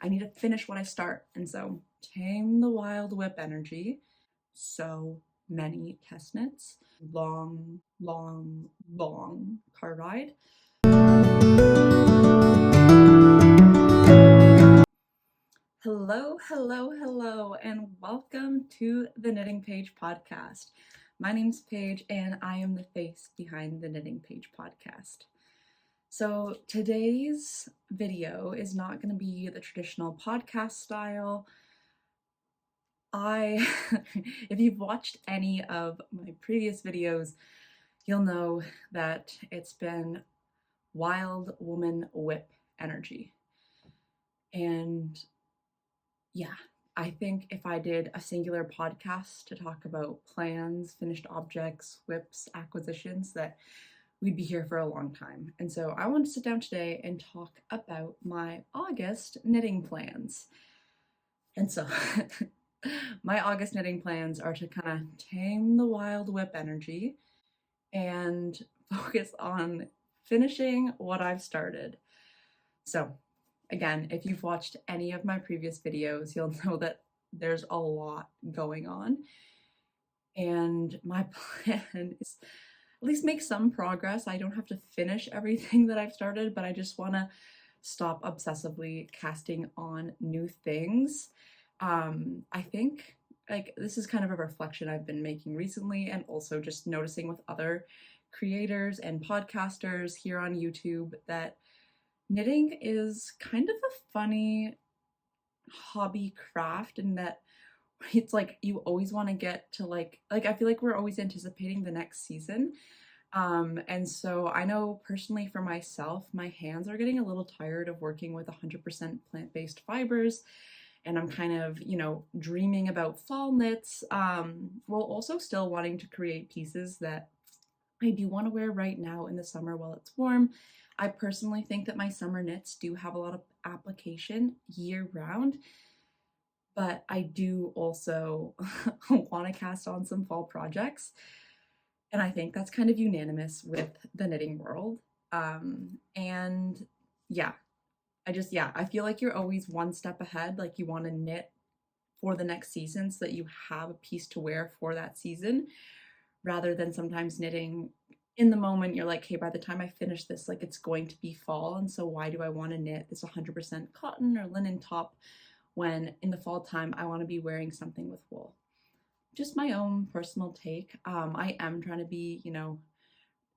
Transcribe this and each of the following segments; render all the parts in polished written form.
I need to finish what I start. And so tame the wild whip energy. So many test knits, long, long, long car ride. Hello, hello, hello, and welcome to the Knitting Page podcast. My name's Paige, and I am the face behind the Knitting Page podcast. So today's video is not going to be the traditional podcast style. If you've watched any of my previous videos, you'll know that it's been wild woman whip energy. And yeah, I think if I did a singular podcast to talk about plans, finished objects, whips, acquisitions, that we'd be here for a long time. And so I want to sit down today and talk about my August knitting plans. And so my August knitting plans are to kind of tame the wild whip energy and focus on finishing what I've started. So again, if you've watched any of my previous videos, you'll know that there's a lot going on. And my plan is at least make some progress. I don't have to finish everything that I've started, but I just want to stop obsessively casting on new things. I think like this is kind of a reflection I've been making recently, and also just noticing with other creators and podcasters here on YouTube that knitting is kind of a funny hobby craft, in that it's like you always want to get to like I feel like we're always anticipating the next season. And so I know personally for myself, my hands are getting a little tired of working with 100% plant-based fibers, and I'm kind of, dreaming about fall knits, while also still wanting to create pieces that I do want to wear right now in the summer while it's warm. I personally think that my summer knits do have a lot of application year round, but I do also want to cast on some fall projects. And I think that's kind of unanimous with the knitting world. And yeah, I feel like you're always one step ahead. Like you want to knit for the next season so that you have a piece to wear for that season, rather than sometimes knitting in the moment. You're like, hey, by the time I finish this, like it's going to be fall. And so why do I want to knit this 100% cotton or linen top when in the fall time I want to be wearing something with wool? Just my own personal take. I am trying to be,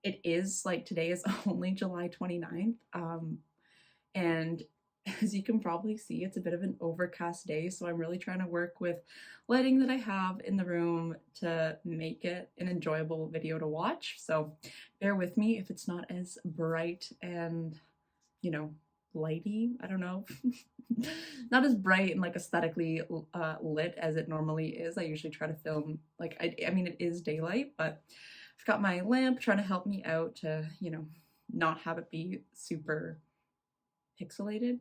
it is like today is only July 29th. And as you can probably see, it's a bit of an overcast day. So I'm really trying to work with lighting that I have in the room to make it an enjoyable video to watch. So bear with me if it's not as bright and, lighty. I don't know. Not as bright and like aesthetically lit as it normally is. I usually try to film like, I mean, it is daylight, but I've got my lamp trying to help me out to, not have it be super pixelated.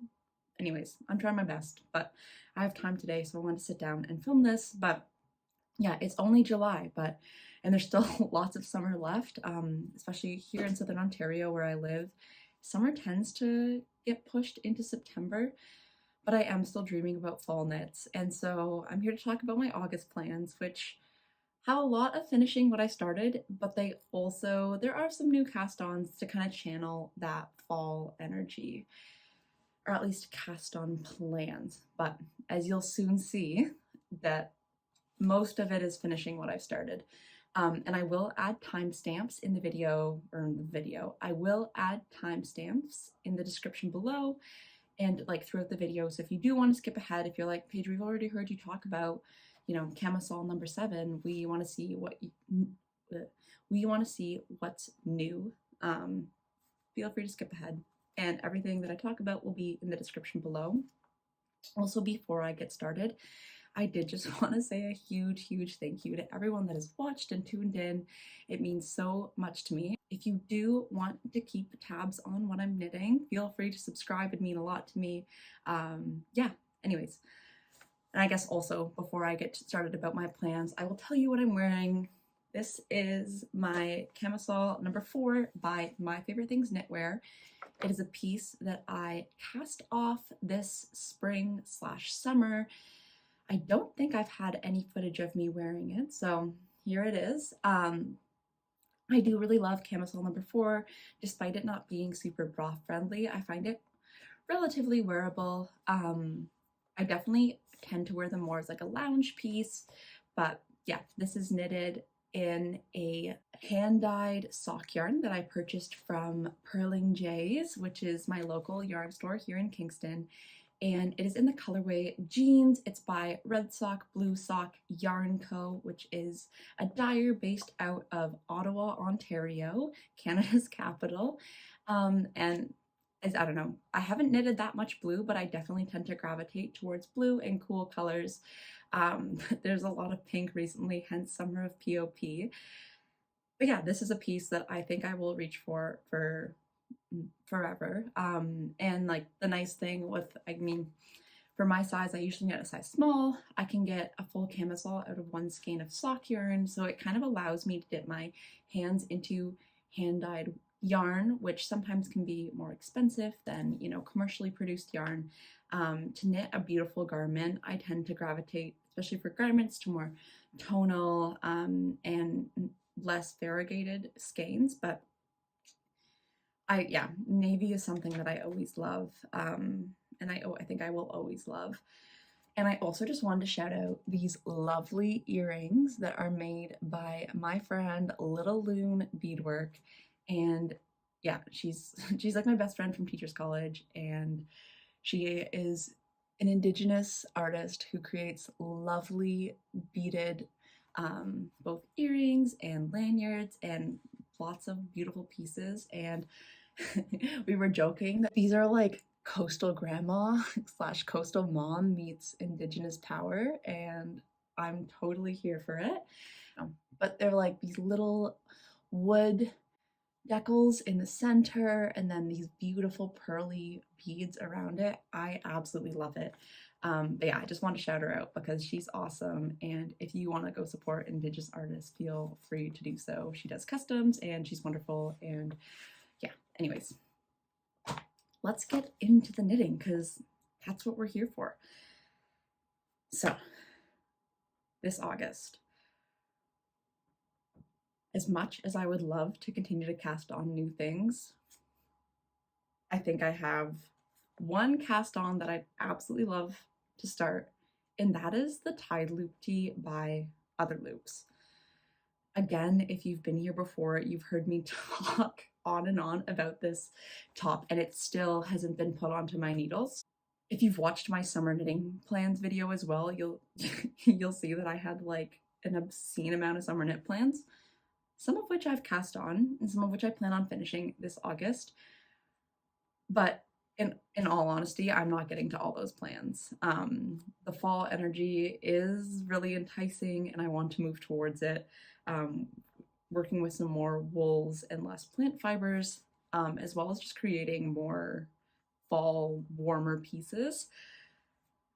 Anyways, I'm trying my best, but I have time today, so I wanted to sit down and film this. But yeah, it's only July, and there's still lots of summer left, especially here in Southern Ontario where I live. Summer tends to get pushed into September, but I am still dreaming about fall knits. And so I'm here to talk about my August plans, which have a lot of finishing what I started, but there are some new cast-ons to kind of channel that fall energy, or at least cast on plans. But as you'll soon see, that most of it is finishing what I've started. And I will add timestamps in the video, I will add timestamps in the description below and like throughout the video. So if you do want to skip ahead, if you're like, Paige, we've already heard you talk about, Camisole number 7, we want to see what's new. Feel free to skip ahead. And everything that I talk about will be in the description below. Also, before I get started, I did just want to say a huge, huge thank you to everyone that has watched and tuned in. It means so much to me. If you do want to keep tabs on what I'm knitting, feel free to subscribe. It'd mean a lot to me. Anyways. And I guess also, before I get started about my plans, I will tell you what I'm wearing. This is my Camisole number 4 by My Favorite Things Knitwear. It is a piece that I cast off this spring slash summer. I don't think I've had any footage of me wearing it, so here it is. I do really love Camisole #4, despite it not being super bra friendly. I find it relatively wearable. I definitely tend to wear them more as like a lounge piece, but yeah, this is knitted in a hand-dyed sock yarn that I purchased from Purling Jays, which is my local yarn store here in Kingston. And it is in the colorway Jeans. It's by Red Sock Blue Sock Yarn Co., which is a dyer based out of Ottawa, Ontario, Canada's capital. And as I don't know, I haven't knitted that much blue, but I definitely tend to gravitate towards blue and cool colors. There's a lot of pink recently, hence Summer of POP. But yeah, this is a piece that I think I will reach for forever. And like the nice thing with, I mean, for my size, I usually get a size small. I can get a full camisole out of one skein of sock yarn, so it kind of allows me to dip my hands into hand-dyed yarn, which sometimes can be more expensive than, you know, commercially produced yarn. To knit a beautiful garment, I tend to gravitate, especially for garments, to more tonal and less variegated skeins, but yeah, navy is something that I always love, and I think I will always love. And I also just wanted to shout out these lovely earrings that are made by my friend Little Loon Beadwork, and yeah, she's like my best friend from Teachers College, and she is an Indigenous artist who creates lovely beaded both earrings and lanyards and lots of beautiful pieces. And we were joking that these are like coastal grandma slash coastal mom meets Indigenous power, and I'm totally here for it. But they're like these little wood decals in the center and then these beautiful pearly beads around it. I absolutely love it. But yeah, I just want to shout her out because she's awesome, and if you want to go support Indigenous artists, feel free to do so. She does customs and she's wonderful, and yeah, anyways, let's get into the knitting because that's what we're here for. So this August, as much as I would love to continue to cast on new things, I think I have one cast on that I'd absolutely love to start, and that is the Tide Loop Tee by Other Loops. Again, if you've been here before, you've heard me talk on and on about this top, and it still hasn't been put onto my needles. If you've watched my summer knitting plans video as well, you'll see that I had like an obscene amount of summer knit plans, some of which I've cast on and some of which I plan on finishing this August. But in all honesty, I'm not getting to all those plans. The fall energy is really enticing and I want to move towards it. Working with some more wools and less plant fibers, as well as just creating more fall warmer pieces.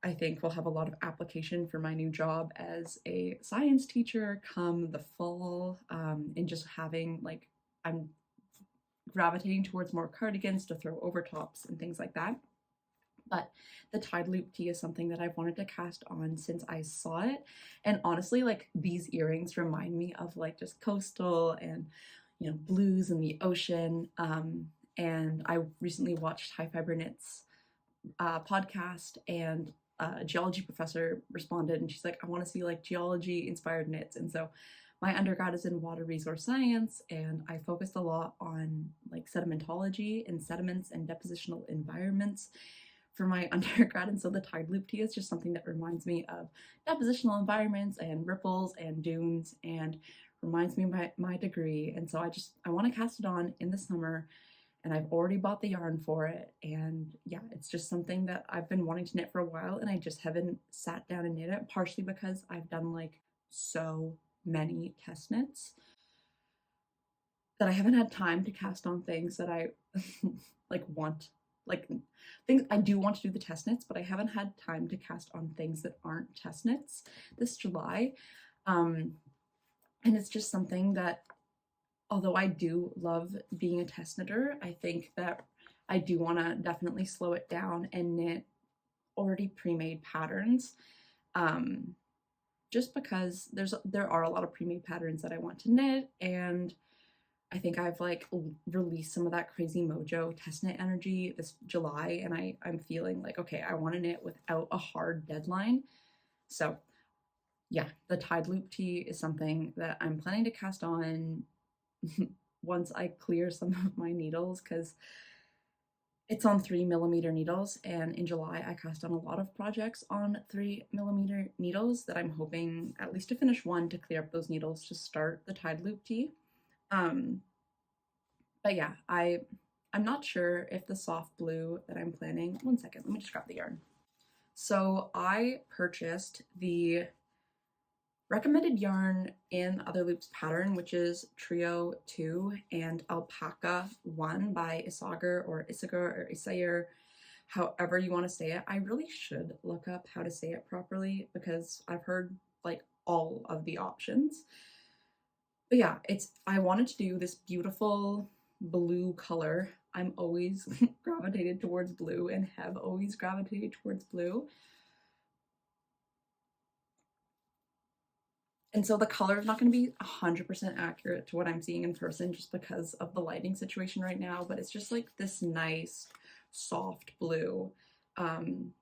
I think will have a lot of application for my new job as a science teacher come the fall, and just having like, I'm gravitating towards more cardigans to throw over tops and things like that. But the Tide Loop Tee is something that I've wanted to cast on since I saw it. And honestly, like these earrings remind me of like just coastal and, you know, blues and the ocean. And I recently watched High Fiber Knits podcast, and a geology professor responded and she's like, I want to see like geology inspired knits. And so my undergrad is in water resource science, and I focused a lot on like sedimentology and sediments and depositional environments for my undergrad. And so the Tide Loop Tee is just something that reminds me of depositional environments and ripples and dunes, and reminds me of my degree. And so I want to cast it on in the summer, and I've already bought the yarn for it. And yeah, it's just something that I've been wanting to knit for a while, and I just haven't sat down and knit it, partially because I've done like so many test knits that I haven't had time to cast on things that I like want, like things I do want to do the test knits, but I haven't had time to cast on things that aren't test knits this July. And it's just something that, although I do love being a test knitter, I think that I do want to definitely slow it down and knit already pre-made patterns. Just because there are a lot of pre-made patterns that I want to knit, and I think I've like released some of that crazy mojo test knit energy this July, and I'm feeling like, okay, I want to knit without a hard deadline. So yeah, the tied loop tee is something that I'm planning to cast on once I clear some of my needles, because it's on 3mm needles, and in July I cast on a lot of projects on 3mm needles that I'm hoping at least to finish one to clear up those needles to start the tied loop tee. But yeah, I'm not sure if the soft blue that I'm planning, one second, let me just grab the yarn. So I purchased the recommended yarn in Other Loops pattern, which is Trio 2 and Alpaca 1 by Isager or Isager or Isayer, however you want to say it. I really should look up how to say it properly because I've heard like all of the options. But yeah, I wanted to do this beautiful blue color. I'm always gravitated towards blue and have always gravitated towards blue. And so the color is not going to be 100% accurate to what I'm seeing in person just because of the lighting situation right now, but it's just like this nice soft blue. Not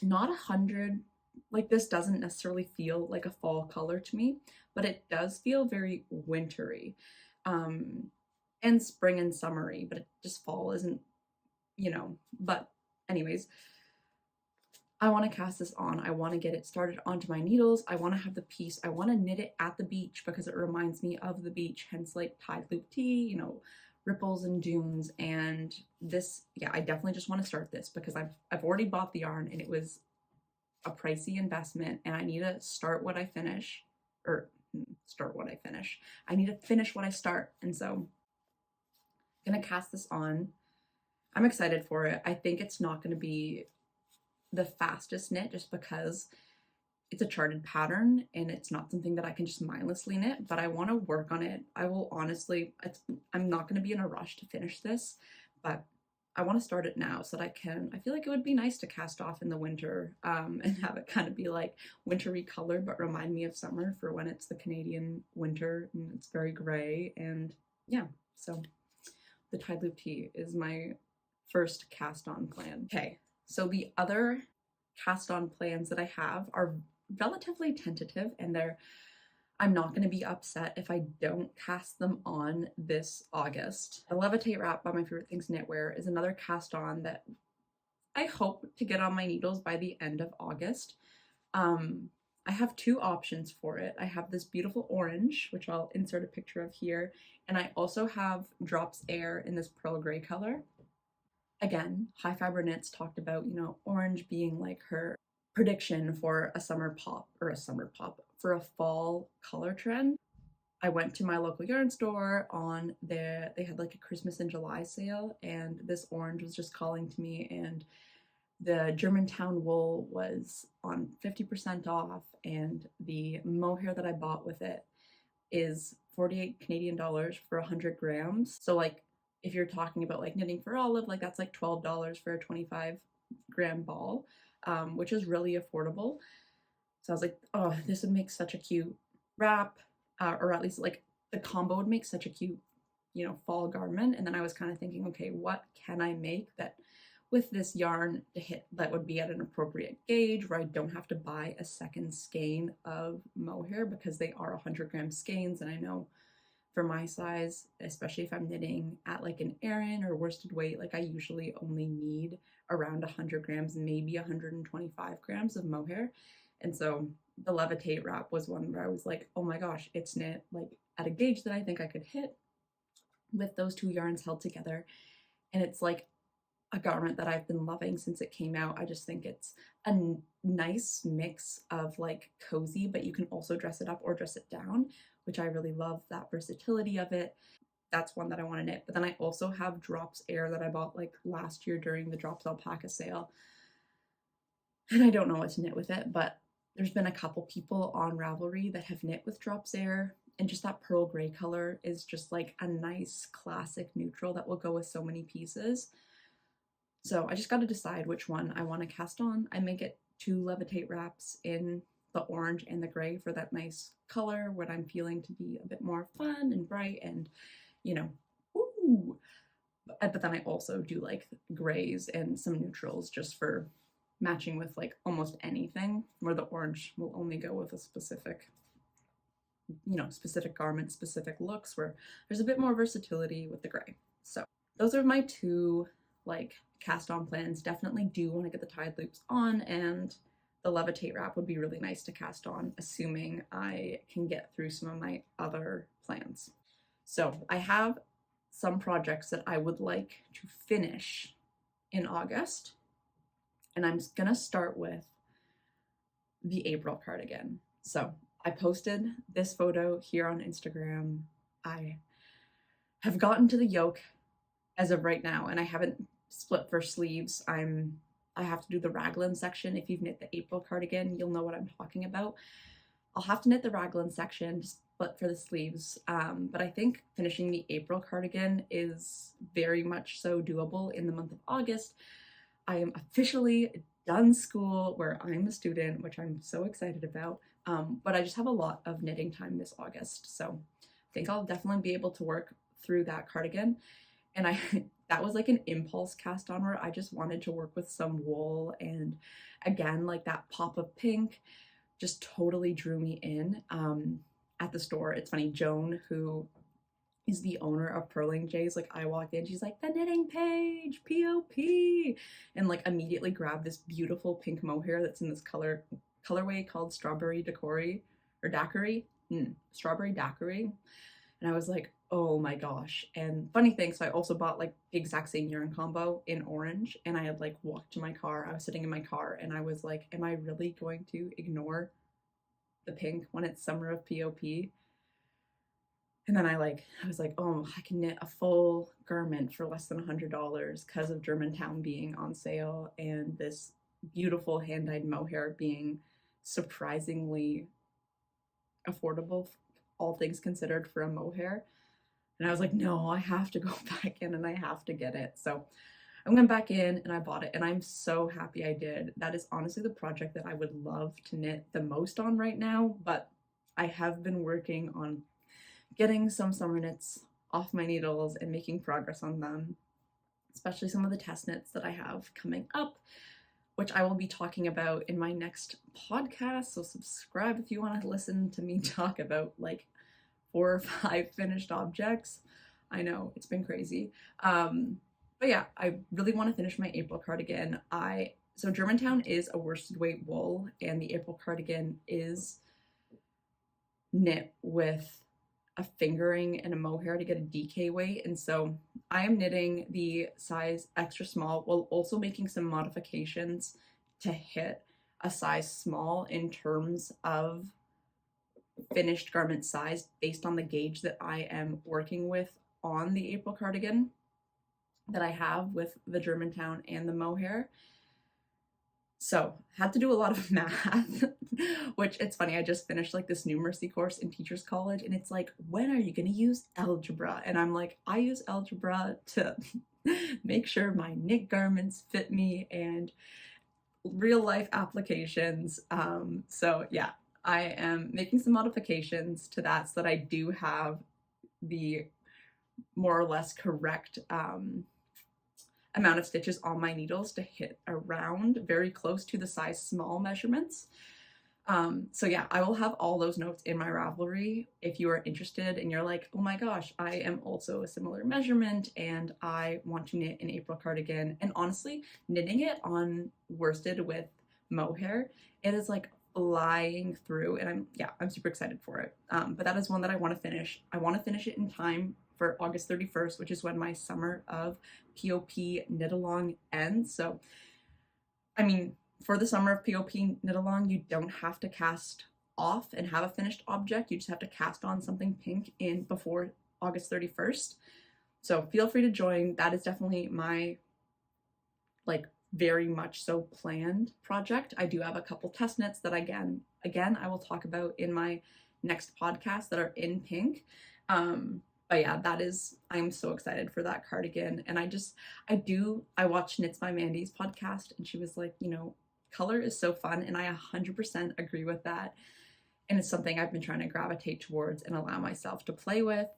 100, like this doesn't necessarily feel like a fall color to me, but it does feel very wintry. And spring and summery, but it just fall isn't, but anyways, I want to cast this on. I want to get it started onto my needles. I want to have the piece. I want to knit it at the beach because it reminds me of the beach, hence like tied loop tee, ripples and dunes. And this, yeah, I definitely just want to start this because I've already bought the yarn and it was a pricey investment, and I need to start what I finish, or start what I finish. I need to finish what I start. And so I'm gonna cast this on. I'm excited for it. I think it's not going to be the fastest knit just because it's a charted pattern and it's not something that I can just mindlessly knit, but I want to work on it. I will honestly, I'm not going to be in a rush to finish this, but I want to start it now so that I feel like it would be nice to cast off in the winter and have it kind of be like wintry color, but remind me of summer for when it's the Canadian winter and it's very gray. And yeah, so the tied loop tee is my first cast on plan. Okay, so the other cast on plans that I have are relatively tentative, and I'm not going to be upset if I don't cast them on this August. The Levitate wrap by My Favorite Things Knitwear is another cast on that I hope to get on my needles by the end of August. I have two options for it. I have this beautiful orange, which I'll insert a picture of here, and I also have Drops Air in this pearl gray color. Again, High Fiber Knits talked about, orange being like her prediction for a summer pop, for a fall color trend. I went to my local yarn store they had like a Christmas in July sale, and this orange was just calling to me, and the Germantown wool was on 50% off, and the mohair that I bought with it is 48 Canadian dollars for 100 grams. So like if you're talking about like knitting for olive, like that's like $12 for a 25-gram ball, which is really affordable. So I was like, oh, this would make such a cute wrap, or at least like the combo would make such a cute, fall garment. And then I was kind of thinking, okay, what can I make that with this yarn to hit that would be at an appropriate gauge where I don't have to buy a second skein of mohair, because they are 100-gram skeins, and I know for my size, especially if I'm knitting at like an Aran or worsted weight, like I usually only need around 100 grams, maybe 125 grams of mohair. And so the Levitate wrap was one where I was like, oh my gosh, it's knit like at a gauge that I think I could hit with those two yarns held together. And it's like a garment that I've been loving since it came out. I just think it's a nice mix of like cozy, but you can also dress it up or dress it down, which I really love that versatility of it. That's one that I want to knit. But then I also have Drops Air that I bought like last year during the Drops Alpaca sale. And I don't know what to knit with it, but there's been a couple people on Ravelry that have knit with Drops Air, And just that pearl gray color is just like a nice classic neutral that will go with so many pieces. So I just got to decide which one I want to cast on. I may get 2 Levitate wraps in the orange and the gray for that nice color when I'm feeling to be a bit more fun and bright and, you know, ooh. But then I also do like grays and some neutrals just for matching with like almost anything, where the orange will only go with a specific, you know, specific garment, specific looks, where there's a bit more versatility with the gray. So those are my 2 like cast on plans. Definitely do want to get the tied loops on, and the Levitate wrap would be really nice to cast on, assuming I can get through some of my other plans. So I have some projects that I would like to finish in August, and I'm gonna start with the April cardigan. So I posted this photo here on Instagram. I have gotten to the yoke as of right now, and I haven't split for sleeves. I have to do the raglan section. If you've knit the April cardigan, you'll know what I'm talking about. I'll have to knit the raglan section, split for the sleeves, but I think finishing the April cardigan is very much so doable in the month of August. I am officially done school, where I'm a student, which I'm so excited about, but I just have a lot of knitting time this August, so I think I'll definitely be able to work through that cardigan. And that was like an impulse cast on, where I just wanted to work with some wool, and again, like that pop of pink just totally drew me in. At the store, it's funny, Joan, who is the owner of Purling Jays, like I walked in, she's like, the knitting page, POP, and like immediately grabbed this beautiful pink mohair that's in this colorway called Strawberry Daiquiri, or Daiquiri, Strawberry Daiquiri. And I was like, oh my gosh. And funny thing, so I also bought like the exact same yarn combo in orange, and I had like walked to my car. I was sitting in my car and I was like, am I really going to ignore the pink when it's summer of POP? And then I was like, oh, I can knit a full garment for less than $100 because of Germantown being on sale and this beautiful hand-dyed mohair being surprisingly affordable, all things considered, for a mohair. And I was like, no, I have to go back in and I have to get it. So I went back in and I bought it, and I'm so happy I did. That is honestly the project that I would love to knit the most on right now, but I have been working on getting some summer knits off my needles and making progress on them, especially some of the test knits that I have coming up, which I will be talking about in my next podcast. So subscribe if you want to listen to me talk about like 4 or 5 finished objects. I know, it's been crazy. But yeah, I really want to finish my April cardigan. So Germantown is a worsted weight wool, and the April cardigan is knit with a fingering and a mohair to get a DK weight. And so I am knitting the size extra small while also making some modifications to hit a size small in terms of finished garment size based on the gauge that I am working with on the April cardigan that I have with the Germantown and the mohair. So had to do a lot of math, which it's funny, I just finished like this numeracy course in Teachers College, and it's like, when are you going to use algebra? And I'm like, I use algebra to make sure my knit garments fit me and real life applications. So yeah, I am making some modifications to that so that I do have the more or less correct amount of stitches on my needles to hit around very close to the size small measurements. So yeah, I will have all those notes in my Ravelry if you are interested and you're like, oh my gosh, I am also a similar measurement and I want to knit an April cardigan. And honestly, knitting it on worsted with mohair, it is like flying through, and I'm super excited for it. But that is one that I want to finish. I want to finish it in time for August 31st, which is when my summer of POP knit along ends. So, I mean, for the summer of POP knit along, you don't have to cast off and have a finished object. You just have to cast on something pink in before August 31st. So feel free to join. That is definitely my like very much so planned project. I do have a couple test knits that again I will talk about in my next podcast that are in pink. But yeah, I'm so excited for that cardigan. And I watched Knits by Mandy's podcast, and she was like, you know, color is so fun, and I 100% agree with that. And it's something I've been trying to gravitate towards and allow myself to play with,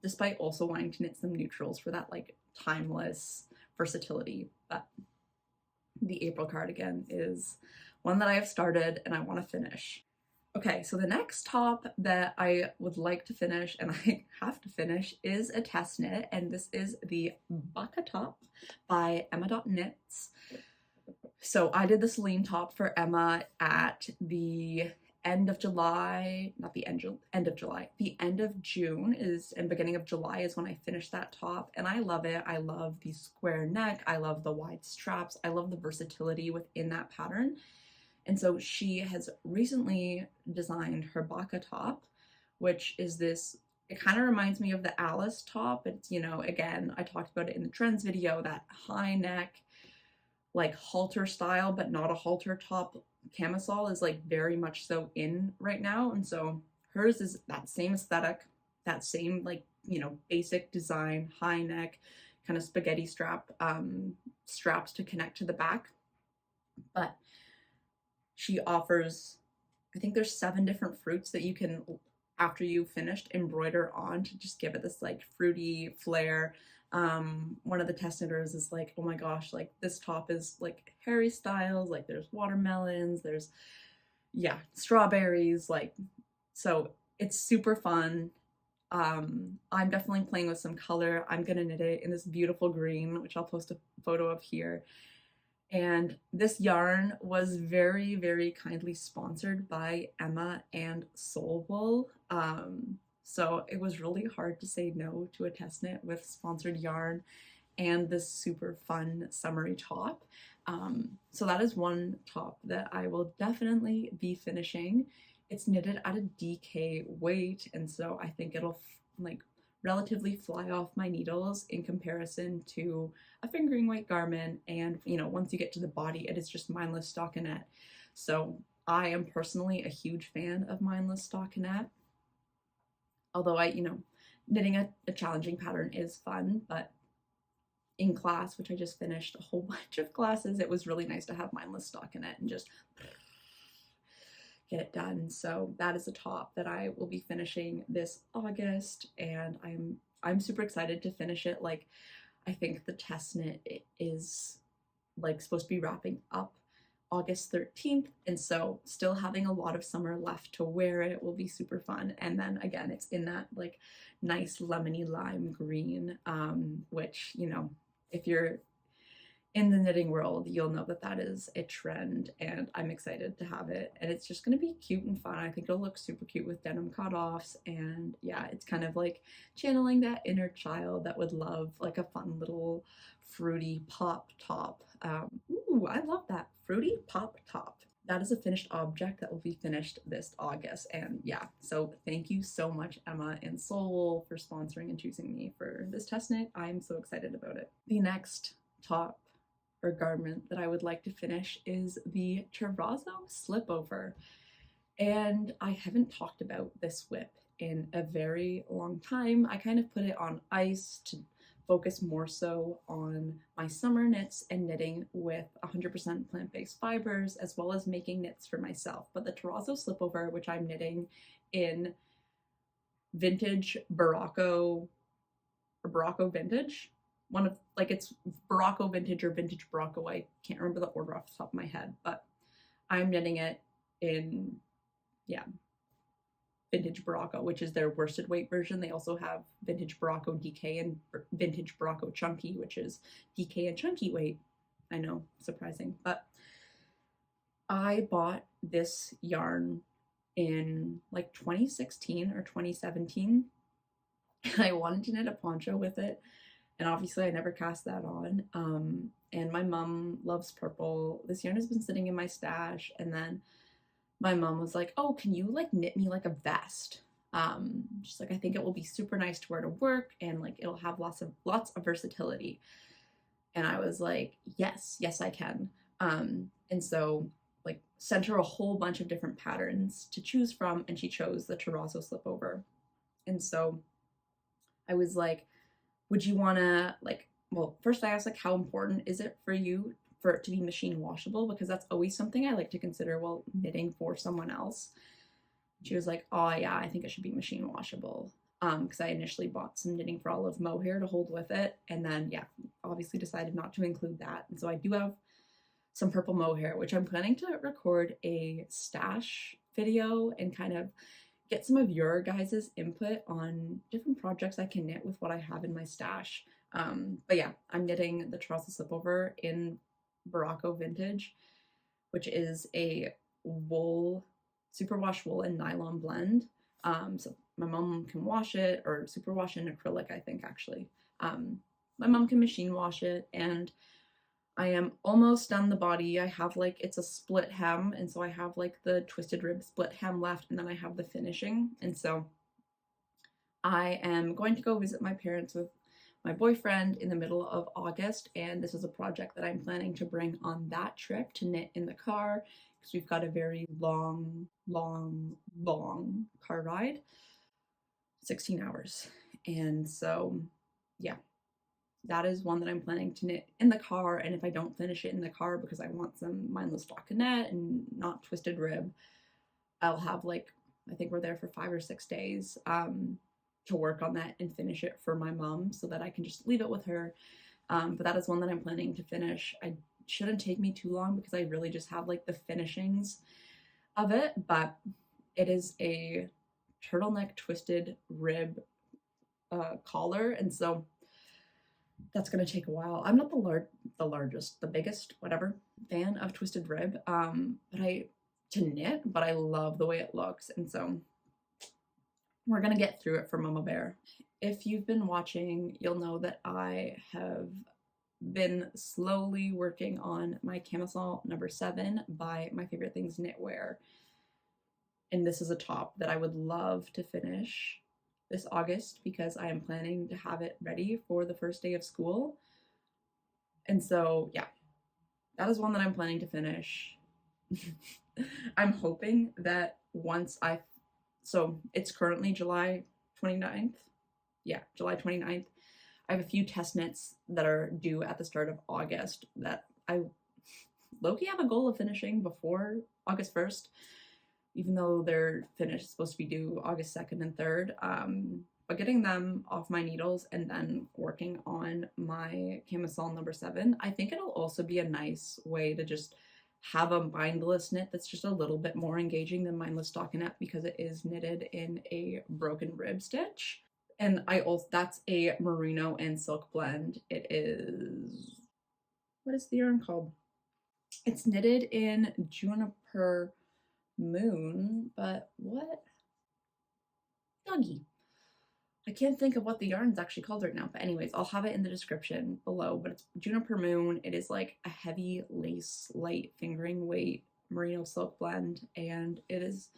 despite also wanting to knit some neutrals for that like timeless versatility. But the April cardigan is one that I have started and I want to finish. Okay, so the next top that I would like to finish, and I have to finish, is a test knit, and this is the Bacca top by Emma.knits. So I did the Celine top for Emma at the end of July, not the end of July, the end of June is, and beginning of July is when I finished that top, and I love it. I love the square neck, I love the wide straps, I love the versatility within that pattern. And so she has recently designed her Bacca top, which is this, it kind of reminds me of the Alice top. It's, you know, again, I talked about it in the trends video, that high neck, like halter style, but not a halter top camisole is like very much so in right now. And so hers is that same aesthetic, that same like, you know, basic design, high neck, kind of spaghetti straps to connect to the back. But she offers, I think there's 7 different fruits that you can, after you've finished, embroider on to just give it this like fruity flair. One of the test knitters is like, oh my gosh, like this top is like Harry Styles, like there's watermelons, there's, yeah, strawberries, like, so it's super fun. I'm definitely playing with some color. I'm gonna knit it in this beautiful green, which I'll post a photo of here. And this yarn was very, very kindly sponsored by Emma and Soul Wool. So it was really hard to say no to a test knit with sponsored yarn and this super fun summery top. So that is one top that I will definitely be finishing. It's knitted at a DK weight, and so I think it'll like relatively fly off my needles in comparison to a fingering weight garment. And you know, once you get to the body, it is just mindless stockinette. So I am personally a huge fan of mindless stockinette, although you know, knitting a challenging pattern is fun. But in class, which I just finished a whole bunch of classes, it was really nice to have mindless stockinette and just get it done. So that is a top that I will be finishing this August, and I'm super excited to finish it. Like, I think the test knit is like supposed to be wrapping up August 13th, and so still having a lot of summer left to wear it will be super fun. And then again, it's in that like nice lemony lime green, which, you know, if you're in the knitting world, you'll know that that is a trend, and I'm excited to have it. And it's just going to be cute and fun. I think it'll look super cute with denim cutoffs, and yeah, it's kind of like channeling that inner child that would love like a fun little fruity pop top. Ooh, I love that, fruity pop top. That is a finished object that will be finished this August. And yeah, so thank you so much, Emma and Soul, for sponsoring and choosing me for this test knit. I'm so excited about it. The next top or garment that I would like to finish is the Terrazzo Slipover. And I haven't talked about this whip in a very long time. I kind of put it on ice to focus more so on my summer knits and knitting with 100% plant-based fibers, as well as making knits for myself. But the Terrazzo Slipover, which I'm knitting in vintage Barocco, or Barocco vintage, one of, like, it's Barocco vintage or vintage Barocco, I can't remember the order off the top of my head, but I'm knitting it in, yeah, vintage Barocco, which is their worsted weight version. They also have vintage Barocco DK and vintage Barocco chunky, which is DK and chunky weight. I know, surprising, but I bought this yarn in like 2016 or 2017, and I wanted to knit a poncho with it. And obviously I never cast that on. And my mom loves purple. This yarn has been sitting in my stash. And then my mom was like, oh, can you like knit me like a vest? She's like, I think it will be super nice to wear to work, and like it'll have lots of versatility. And I was like, yes, I can. And so like sent her a whole bunch of different patterns to choose from, and she chose the Terrazzo Slipover. And so I was like, would you want to, like, well, first I asked, like, how important is it for you for it to be machine washable? Because that's always something I like to consider while knitting for someone else. She was like, oh yeah, I think it should be machine washable. Because I initially bought some knitting for olive mohair to hold with it, and then yeah, obviously decided not to include that. And so I do have some purple mohair, which I'm planning to record a stash video and kind of get some of your guys' input on different projects I can knit with what I have in my stash. But yeah, I'm knitting the Terrazzo Slipover in Bacca Vintage, which is a wool, superwash wool and nylon blend. So my mom can wash it, or superwash in acrylic, I think actually. My mom can machine wash it, and I am almost done the body. I have like, it's a split hem, and so I have like the twisted rib split hem left, and then I have the finishing. And so I am going to go visit my parents with my boyfriend in the middle of August, and this is a project that I'm planning to bring on that trip to knit in the car, because we've got a very long car ride, 16 hours. And so yeah, that is one that I'm planning to knit in the car. And if I don't finish it in the car because I want some mindless stockinette and not twisted rib, I'll have like, I think we're there for 5 or 6 days to work on that and finish it for my mom so that I can just leave it with her. But that is one that I'm planning to finish. I shouldn't take me too long because I really just have like the finishings of it, but it is a turtleneck twisted rib collar, and so that's gonna take a while. I'm not the biggest, whatever, fan of twisted rib, to knit, but I love the way it looks, and so we're gonna get through it for Mama Bear. If you've been watching, you'll know that I have been slowly working on my Camisole No. 7 by My Favorite Things Knitwear. And this is a top that I would love to finish this August because I am planning to have it ready for the first day of school. And so, yeah, that is one that I'm planning to finish. I'm hoping that so it's currently July 29th. Yeah, July 29th. I have a few test knits that are due at the start of August that I low-key have a goal of finishing before August 1st, even though they're supposed to be due August 2nd and 3rd. But getting them off my needles and then working on my Camisole No. 7, I think it'll also be a nice way to just have a mindless knit that's just a little bit more engaging than mindless stockinette because it is knitted in a broken rib stitch. And that's a merino and silk blend. It is, what is the yarn called? It's knitted in Juniper Moon, but what? Doggy. I can't think of what the yarn's actually called right now, but anyways, I'll have it in the description below, but it's Juniper Moon. It is like a heavy lace, light fingering weight merino silk blend, and it's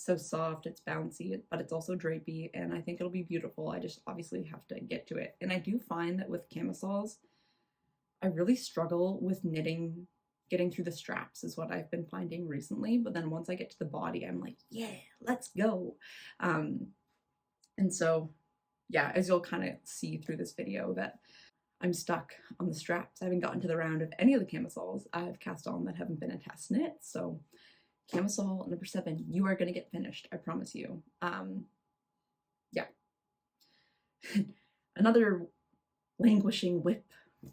so soft, it's bouncy, but it's also drapey, and I think it'll be beautiful. I just obviously have to get to it. And I do find that with camisoles, I really struggle with knitting, getting through the straps is what I've been finding recently, but then once I get to the body, I'm like, yeah, let's go. And so, yeah, as you'll kind of see through this video, that I'm stuck on the straps. I haven't gotten to the round of any of the camisoles I've cast on that haven't been a test knit. So Camisole No. 7, you are going to get finished, I promise you. Yeah. Another languishing whip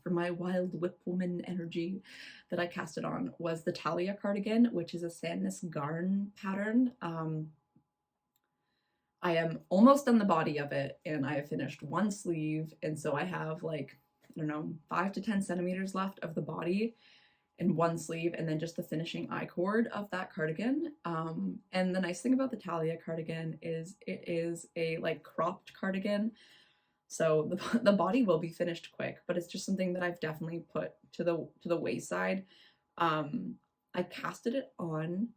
for my wild whip woman energy that I casted on was the Talia Cardigan, which is a sandness garn pattern. I am almost done the body of it, and I have finished one sleeve, and so I have like, I don't know, 5 to 10 centimeters left of the body in one sleeve, and then just the finishing I-cord of that cardigan. And the nice thing about the Talia cardigan is it is a like cropped cardigan, so the body will be finished quick, but it's just something that I've definitely put to the wayside. I casted it on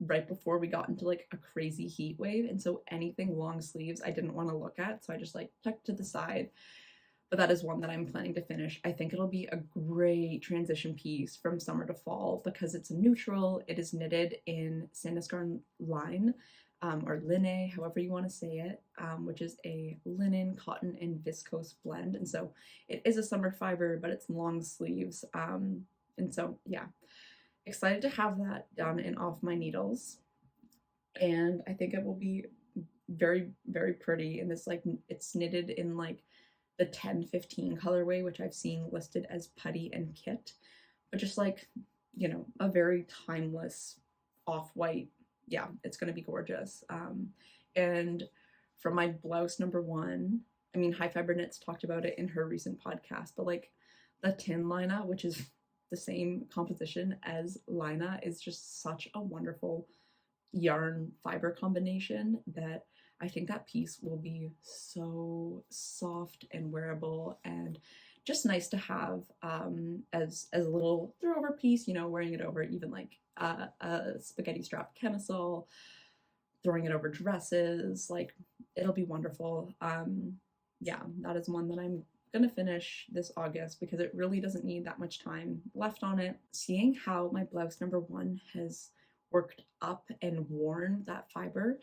right before we got into like a crazy heat wave, and so anything long sleeves I didn't want to look at, so I just like tucked to the side. but that is one that I'm planning to finish. I think it'll be a great transition piece from summer to fall because it's a neutral. It is knitted in Sanduskarn line, or linne, however you want to say it, which is a linen, cotton, and viscose blend. And so it is a summer fiber, but it's long sleeves. And so, yeah, excited to have that done and off my needles. And I think it will be very, very pretty. And this, like, it's knitted in like the 10-15 colorway, which I've seen listed as putty and kit, but just like, you know, a very timeless off-white. Yeah, it's going to be gorgeous. And from my blouse number 1, I mean, High Fiber Knits talked about it in her recent podcast, but like the tin Lina, which is the same composition as Lina, is just such a wonderful yarn fiber combination that I think that piece will be so soft and wearable and just nice to have as a little throwover piece, you know, wearing it over even like a spaghetti strap camisole, throwing it over dresses, like it'll be wonderful. Yeah, that is one that I'm gonna finish this August because it really doesn't need that much time left on it. Seeing how my blouse number 1 has worked up and worn that fiber,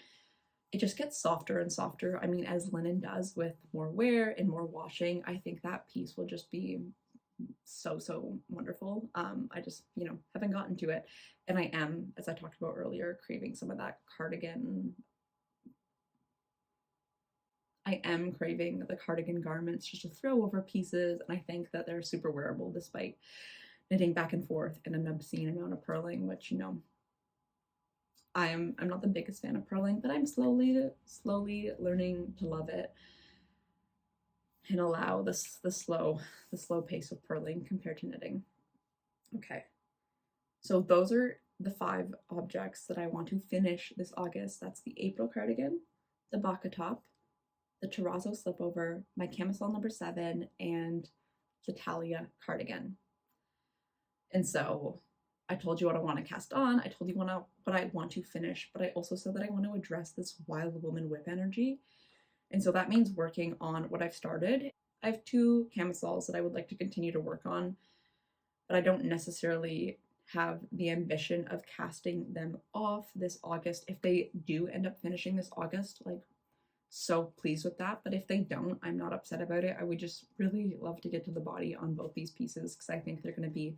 it just gets softer and softer. I mean, as linen does with more wear and more washing, I think that piece will just be so wonderful. I just, you know, haven't gotten to it. And I am, as I talked about earlier, craving some of that cardigan. I am craving the cardigan garments just to throw over pieces, and I think that they're super wearable despite knitting back and forth in an obscene amount of purling, which, you know, I'm not the biggest fan of purling, but I'm slowly learning to love it and allow the slow pace of purling compared to knitting. Okay, so those are the 5 objects that I want to finish this August. That's the April cardigan, the Bacca top, the Terrazzo Slipover, my Camisole number 7, and the Talia Cardigan. And so I told you what I want to cast on. I told you what I want to finish, but I also said that I want to address this wild woman whip energy. And so that means working on what I've started. I have 2 camisoles that I would like to continue to work on, but I don't necessarily have the ambition of casting them off this August. If they do end up finishing this August, like, so pleased with that. But if they don't, I'm not upset about it. I would just really love to get to the body on both these pieces because I think they're going to be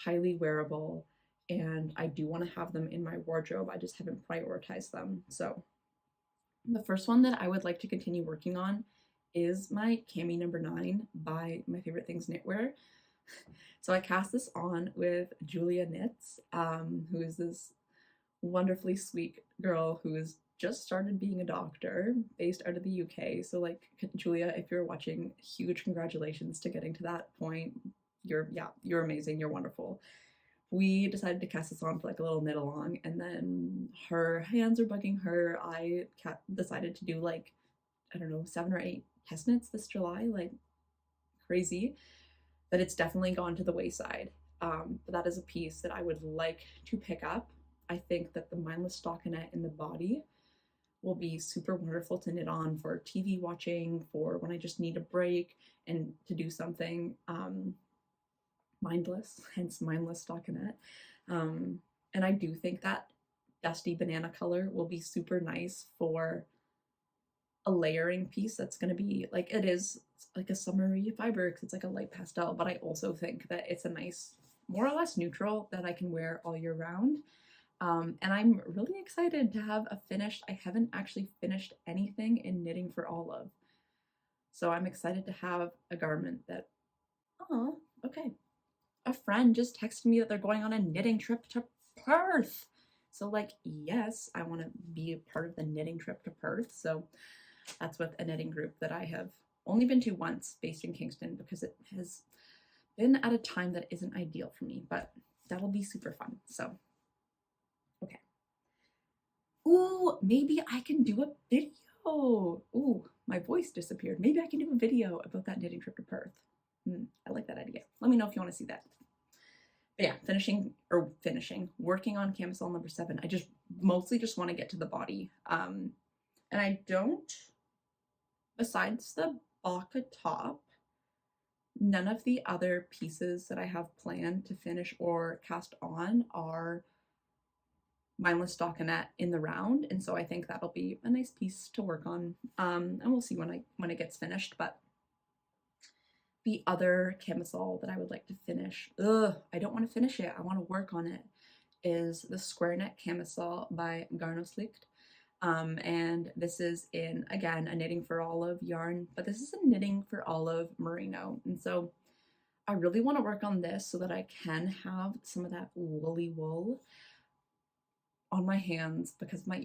highly wearable, and I do want to have them in my wardrobe. I just haven't prioritized them. So the first one that I would like to continue working on is my Cami number 9 by My Favorite Things Knitwear. So I cast this on with Julia Knits, who is this wonderfully sweet girl who has just started being a doctor based out of the UK. So like, Julia, if you're watching, huge congratulations to getting to that point. You're amazing. You're wonderful. We decided to cast this on for like a little knit along, and then her hands are bugging her. I decided to do like, I don't know, 7 or 8 test knits this July, like crazy. But it's definitely gone to the wayside. But that is a piece that I would like to pick up. I think that the mindless stockinette in the body will be super wonderful to knit on for TV watching, for when I just need a break and to do something mindless, hence mindless stockinette. And I do think that dusty banana color will be super nice for a layering piece that's going to be like, it is like a summery fiber because it's like a light pastel, but I also think that it's a nice, more or less neutral that I can wear all year round. And I'm really excited to have a finished, I haven't actually finished anything in knitting for Olive. So I'm excited to have a garment that, oh, okay. A friend just texted me that they're going on a knitting trip to Perth. So like, yes, I want to be a part of the knitting trip to Perth. So that's with a knitting group that I have only been to once, based in Kingston, because it has been at a time that isn't ideal for me, but that'll be super fun. So, okay. Ooh, maybe I can do a video. Ooh, my voice disappeared. Maybe I can do a video about that knitting trip to Perth. I like that idea. Let me know if you want to see that. But yeah, working on Camisole number 7. I just mostly just want to get to the body. And I don't, besides the Bacca top, None of the other pieces that I have planned to finish or cast on are mindless stockinette in the round, and so I think that'll be a nice piece to work on. And we'll see when it gets finished. But the other camisole that I would like to finish, I don't want to finish it, I want to work on it, is the square neck camisole by Garnoslicht. And this is in, again, a knitting for olive yarn, but this is a knitting for olive merino. And so I really want to work on this so that I can have some of that woolly wool on my hands, because my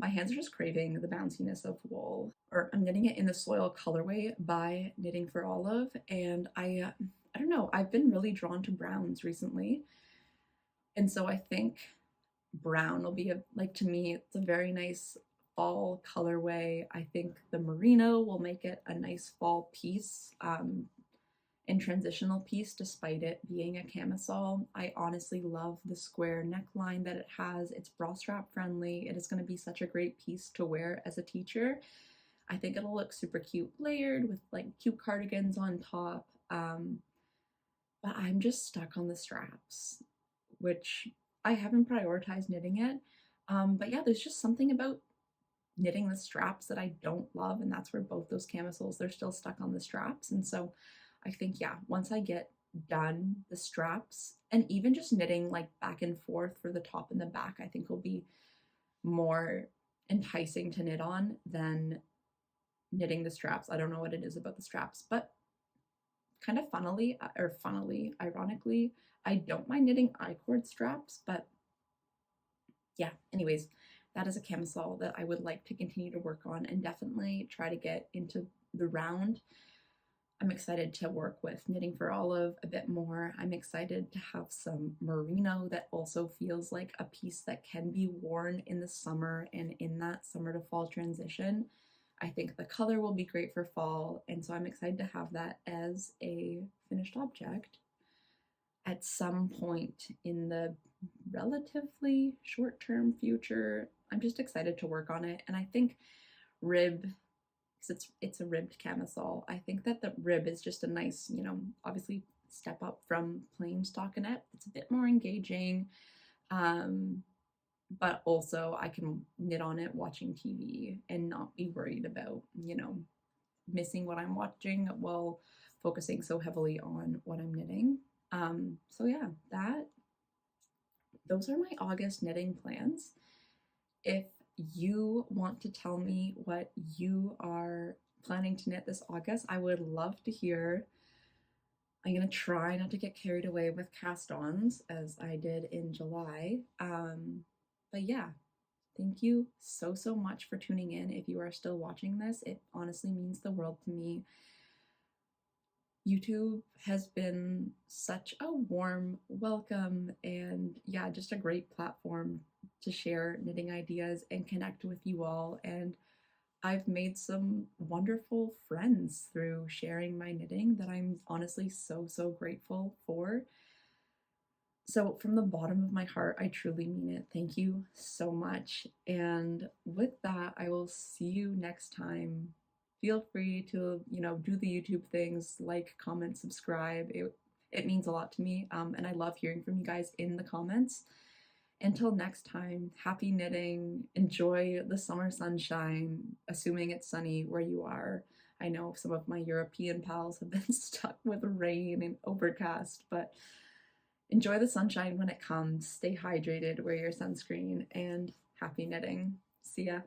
hands are just craving the bounciness of wool. Or I'm knitting it in the soil colorway by Knitting for Olive, and I don't know, I've been really drawn to browns recently, and so I think brown will be like, to me, it's a very nice fall colorway. I think the merino will make it a nice fall piece, and transitional piece, despite it being a camisole. I honestly love the square neckline that it has. It's bra strap friendly. It is going to be such a great piece to wear as a teacher. I think it'll look super cute layered with like cute cardigans on top. But I'm just stuck on the straps, which I haven't prioritized knitting it. But yeah, there's just something about knitting the straps that I don't love, and that's where both those camisoles, they're still stuck on the straps. And so I think, yeah, once I get done the straps, and even just knitting like back and forth for the top and the back, I think will be more enticing to knit on than knitting the straps. I don't know what it is about the straps, but kind of ironically, I don't mind knitting I-cord straps. But yeah, anyways, that is a camisole that I would like to continue to work on and definitely try to get into the round. I'm excited to work with Knitting for Olive a bit more. I'm excited to have some merino that also feels like a piece that can be worn in the summer and in that summer to fall transition. I think the color will be great for fall, and so I'm excited to have that as a finished object at some point in the relatively short-term future. I'm just excited to work on it, and I think rib, because it's a ribbed camisole, I think that the rib is just a nice, obviously step up from plain stockinette. It's a bit more engaging, but also I can knit on it watching TV and not be worried about, missing what I'm watching while focusing so heavily on what I'm knitting. So yeah, those are my August knitting plans. If you want to tell me what you are planning to knit this August, I would love to hear. I'm going to try not to get carried away with cast-ons as I did in July. But yeah, thank you so much for tuning in. If you are still watching this, it honestly means the world to me. YouTube has been such a warm welcome, and yeah, just a great platform to share knitting ideas and connect with you all. And I've made some wonderful friends through sharing my knitting that I'm honestly so grateful for. So from the bottom of my heart, I truly mean it. Thank you so much. And with that, I will see you next time. Feel free to, do the YouTube things, like, comment, subscribe. It means a lot to me. And I love hearing from you guys in the comments. Until next time, happy knitting. Enjoy the summer sunshine, assuming it's sunny where you are. I know some of my European pals have been stuck with rain and overcast, but enjoy the sunshine when it comes. Stay hydrated, wear your sunscreen, and happy knitting. See ya.